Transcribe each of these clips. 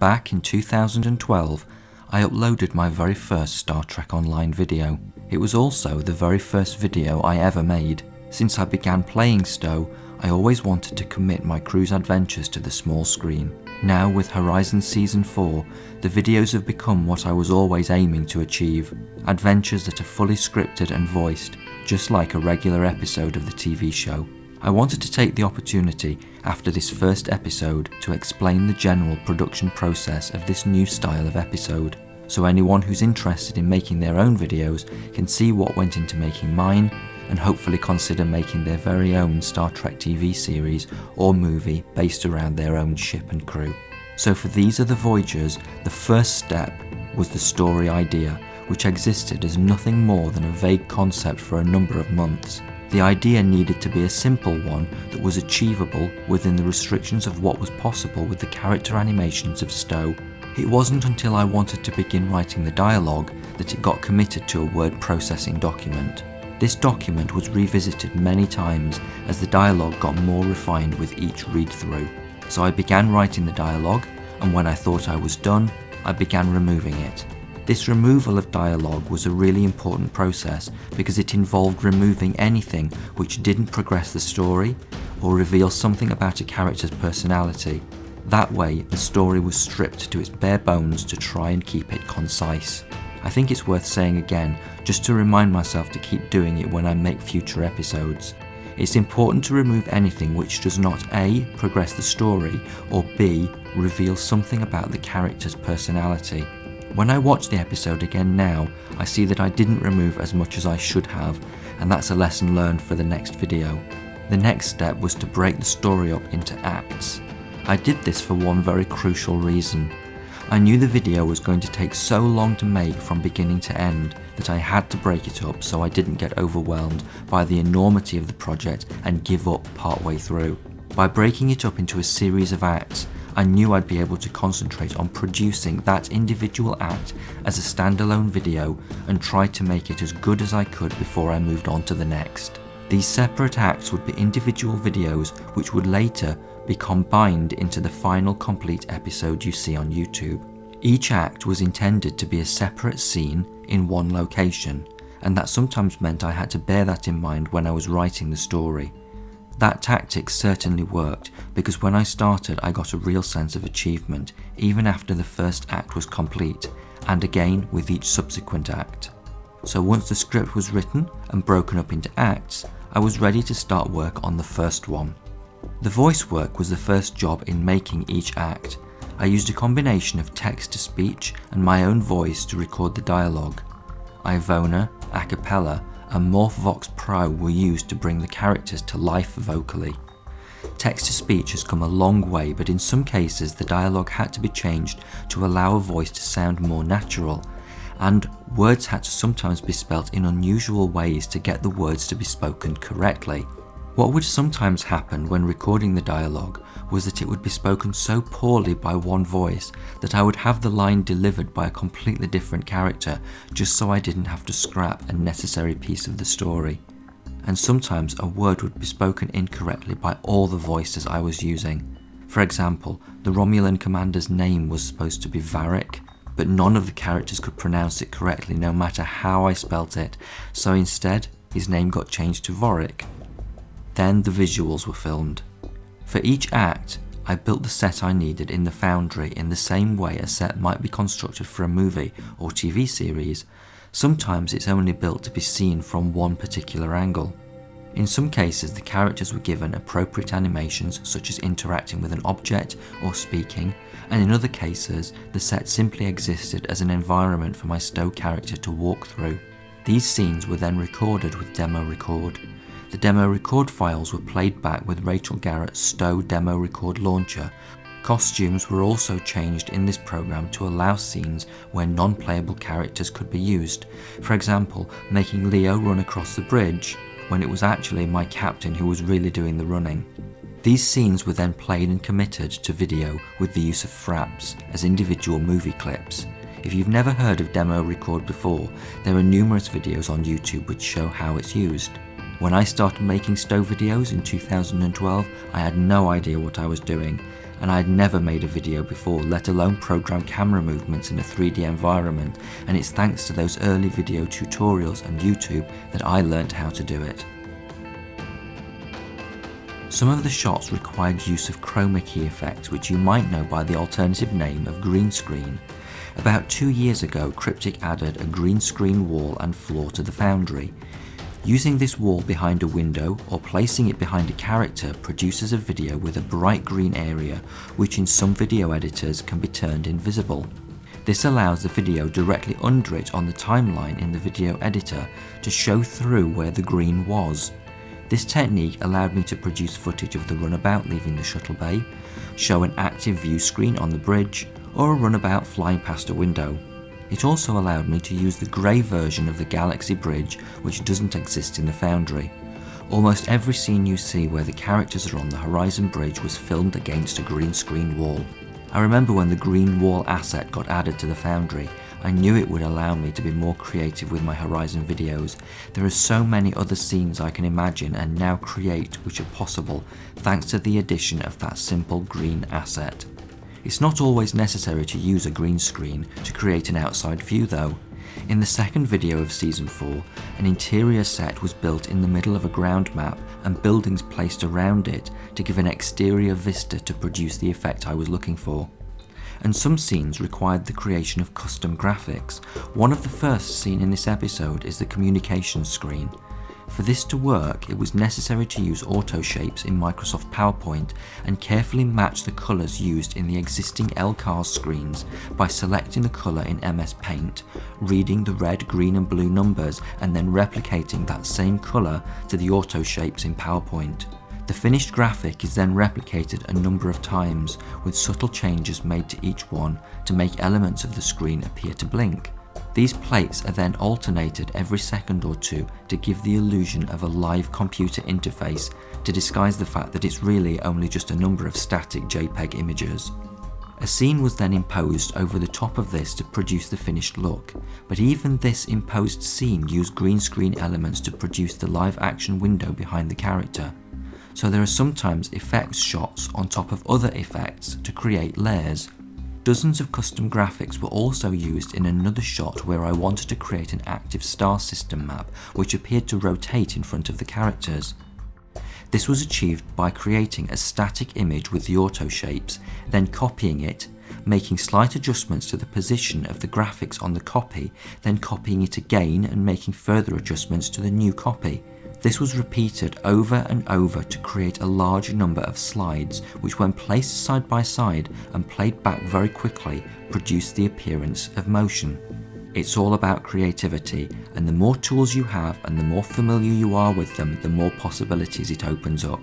Back in 2012, I uploaded my very first Star Trek Online video. It was also the very first video I ever made. Since I began playing STO, I always wanted to commit my crew's adventures to the small screen. Now with Horizon Season 4, the videos have become what I was always aiming to achieve. Adventures that are fully scripted and voiced, just like a regular episode of the TV show. I wanted to take the opportunity after this first episode to explain the general production process of this new style of episode, so anyone who's interested in making their own videos can see what went into making mine, and hopefully consider making their very own Star Trek TV series or movie based around their own ship and crew. So for These Are the Voyagers, the first step was the story idea, which existed as nothing more than a vague concept for a number of months. The idea needed to be a simple one that was achievable within the restrictions of what was possible with the character animations of STO. It wasn't until I wanted to begin writing the dialogue that it got committed to a word processing document. This document was revisited many times as the dialogue got more refined with each read-through. So I began writing the dialogue, and when I thought I was done, I began removing it. This removal of dialogue was a really important process because it involved removing anything which didn't progress the story or reveal something about a character's personality. That way, the story was stripped to its bare bones to try and keep it concise. I think it's worth saying again, just to remind myself to keep doing it when I make future episodes. It's important to remove anything which does not A. progress the story, or B. reveal something about the character's personality. When I watch the episode again now, I see that I didn't remove as much as I should have, and that's a lesson learned for the next video. The next step was to break the story up into acts. I did this for one very crucial reason. I knew the video was going to take so long to make from beginning to end that I had to break it up so I didn't get overwhelmed by the enormity of the project and give up partway through. By breaking it up into a series of acts, I knew I'd be able to concentrate on producing that individual act as a standalone video and try to make it as good as I could before I moved on to the next. These separate acts would be individual videos which would later be combined into the final complete episode you see on YouTube. Each act was intended to be a separate scene in one location, and that sometimes meant I had to bear that in mind when I was writing the story. That tactic certainly worked, because when I started I got a real sense of achievement even after the first act was complete, and again with each subsequent act. So once the script was written and broken up into acts, I was ready to start work on the first one. The voice work was the first job in making each act. I used a combination of text-to-speech and my own voice to record the dialogue. Ivona, a cappella, and MorphVox Pro were used to bring the characters to life vocally. Text-to-speech has come a long way, but in some cases the dialogue had to be changed to allow a voice to sound more natural, and words had to sometimes be spelt in unusual ways to get the words to be spoken correctly. What would sometimes happen when recording the dialogue was that it would be spoken so poorly by one voice that I would have the line delivered by a completely different character just so I didn't have to scrap a necessary piece of the story. And sometimes a word would be spoken incorrectly by all the voices I was using. For example, the Romulan commander's name was supposed to be Varric, but none of the characters could pronounce it correctly no matter how I spelt it, so instead his name got changed to Vorik. Then the visuals were filmed. For each act, I built the set I needed in the Foundry in the same way a set might be constructed for a movie or TV series. Sometimes it's only built to be seen from one particular angle. In some cases, the characters were given appropriate animations such as interacting with an object or speaking, and in other cases, the set simply existed as an environment for my STO character to walk through. These scenes were then recorded with Demo Record. The Demo Record files were played back with Rachel Garrett's STO Demo Record launcher. Costumes were also changed in this program to allow scenes where non-playable characters could be used. For example, making Leo run across the bridge when it was actually my captain who was really doing the running. These scenes were then played and committed to video with the use of fraps as individual movie clips. If you've never heard of Demo Record before, there are numerous videos on YouTube which show how it's used. When I started making STO videos in 2012, I had no idea what I was doing, and I had never made a video before, let alone program camera movements in a 3D environment, and it's thanks to those early video tutorials on YouTube that I learned how to do it. Some of the shots required use of chroma key effects, which you might know by the alternative name of green screen. About 2 years ago, Cryptic added a green screen wall and floor to the Foundry. Using this wall behind a window or placing it behind a character produces a video with a bright green area, which in some video editors can be turned invisible. This allows the video directly under it on the timeline in the video editor to show through where the green was. This technique allowed me to produce footage of the runabout leaving the shuttle bay, show an active view screen on the bridge, or a runabout flying past a window. It also allowed me to use the grey version of the Galaxy Bridge, which doesn't exist in the Foundry. Almost every scene you see where the characters are on the Horizon Bridge was filmed against a green screen wall. I remember when the green wall asset got added to the Foundry, I knew it would allow me to be more creative with my Horizon videos. There are so many other scenes I can imagine and now create which are possible thanks to the addition of that simple green asset. It's not always necessary to use a green screen to create an outside view though. In the second video of Season 4, an interior set was built in the middle of a ground map and buildings placed around it to give an exterior vista to produce the effect I was looking for. And some scenes required the creation of custom graphics. One of the first seen in this episode is the communications screen. For this to work, it was necessary to use auto shapes in Microsoft PowerPoint and carefully match the colours used in the existing LCARS screens by selecting the colour in MS Paint, reading the red, green and blue numbers and then replicating that same colour to the auto shapes in PowerPoint. The finished graphic is then replicated a number of times with subtle changes made to each one to make elements of the screen appear to blink. These plates are then alternated every second or two to give the illusion of a live computer interface to disguise the fact that it's really only just a number of static JPEG images. A scene was then imposed over the top of this to produce the finished look, but even this imposed scene used green screen elements to produce the live action window behind the character. So there are sometimes effects shots on top of other effects to create layers. Dozens of custom graphics were also used in another shot where I wanted to create an active star system map which appeared to rotate in front of the characters. This was achieved by creating a static image with the auto shapes, then copying it, making slight adjustments to the position of the graphics on the copy, then copying it again and making further adjustments to the new copy. This was repeated over and over to create a large number of slides which, when placed side by side and played back very quickly, produced the appearance of motion. It's all about creativity, and the more tools you have and the more familiar you are with them, the more possibilities it opens up.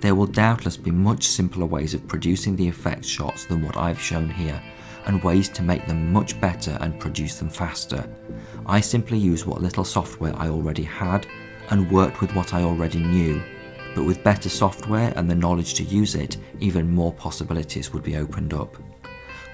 There will doubtless be much simpler ways of producing the effects shots than what I've shown here, and ways to make them much better and produce them faster. I simply use what little software I already had and worked with what I already knew, but with better software and the knowledge to use it, even more possibilities would be opened up.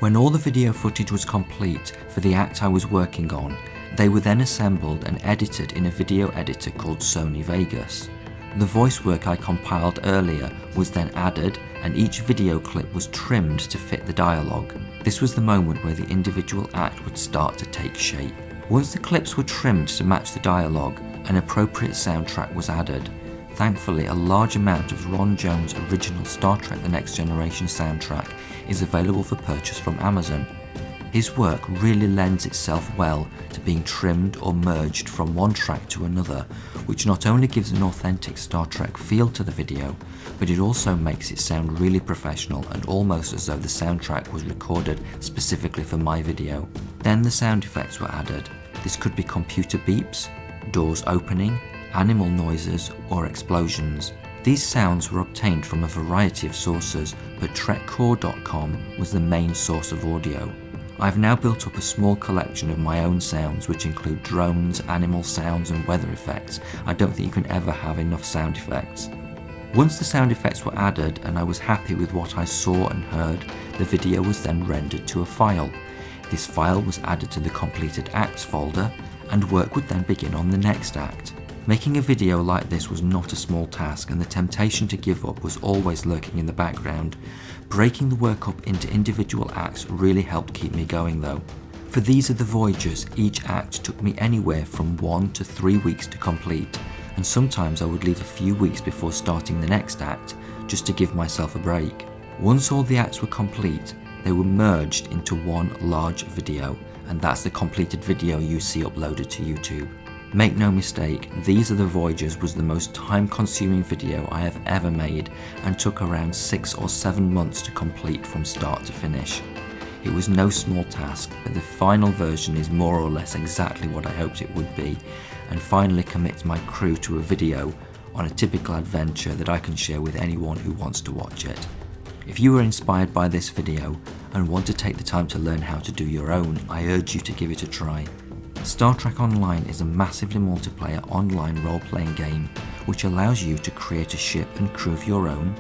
When all the video footage was complete for the act I was working on, they were then assembled and edited in a video editor called Sony Vegas. The voice work I compiled earlier was then added and each video clip was trimmed to fit the dialogue. This was the moment where the individual act would start to take shape. Once the clips were trimmed to match the dialogue, an appropriate soundtrack was added. Thankfully, a large amount of Ron Jones' original Star Trek The Next Generation soundtrack is available for purchase from Amazon. His work really lends itself well to being trimmed or merged from one track to another, which not only gives an authentic Star Trek feel to the video, but it also makes it sound really professional and almost as though the soundtrack was recorded specifically for my video. Then the sound effects were added. This could be computer beeps, doors opening, animal noises or explosions. These sounds were obtained from a variety of sources, but trekcore.com was the main source of audio. I've now built up a small collection of my own sounds which include drones, animal sounds and weather effects. I don't think you can ever have enough sound effects. Once the sound effects were added and I was happy with what I saw and heard, the video was then rendered to a file. This file was added to the completed acts folder and work would then begin on the next act. Making a video like this was not a small task, and the temptation to give up was always lurking in the background. Breaking the work up into individual acts really helped keep me going though. For These Are the Voyagers, each act took me anywhere from 1 to 3 weeks to complete, and sometimes I would leave a few weeks before starting the next act, just to give myself a break. Once all the acts were complete, they were merged into one large video, and that's the completed video you see uploaded to YouTube. Make no mistake, These Are the Voyagers was the most time-consuming video I have ever made, and took around 6 or 7 months to complete from start to finish. It was no small task, but the final version is more or less exactly what I hoped it would be, and finally commits my crew to a video on a typical adventure that I can share with anyone who wants to watch it. If you were inspired by this video and want to take the time to learn how to do your own, I urge you to give it a try. Star Trek Online is a massively multiplayer online role-playing game which allows you to create a ship and crew of your own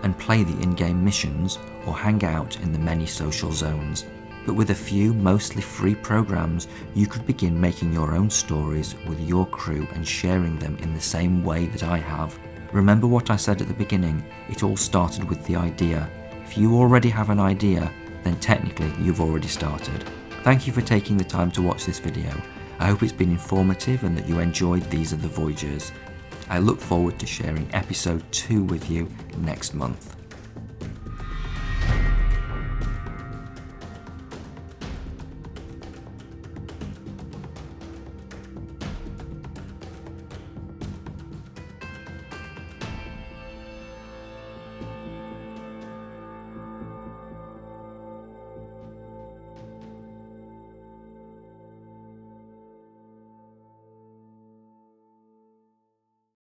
and play the in-game missions or hang out in the many social zones. But with a few mostly free programs, you could begin making your own stories with your crew and sharing them in the same way that I have. Remember what I said at the beginning, it all started with the idea. If you already have an idea, then technically you've already started. Thank you for taking the time to watch this video. I hope it's been informative and that you enjoyed These Are the Voyagers. I look forward to sharing episode 2 with you next month.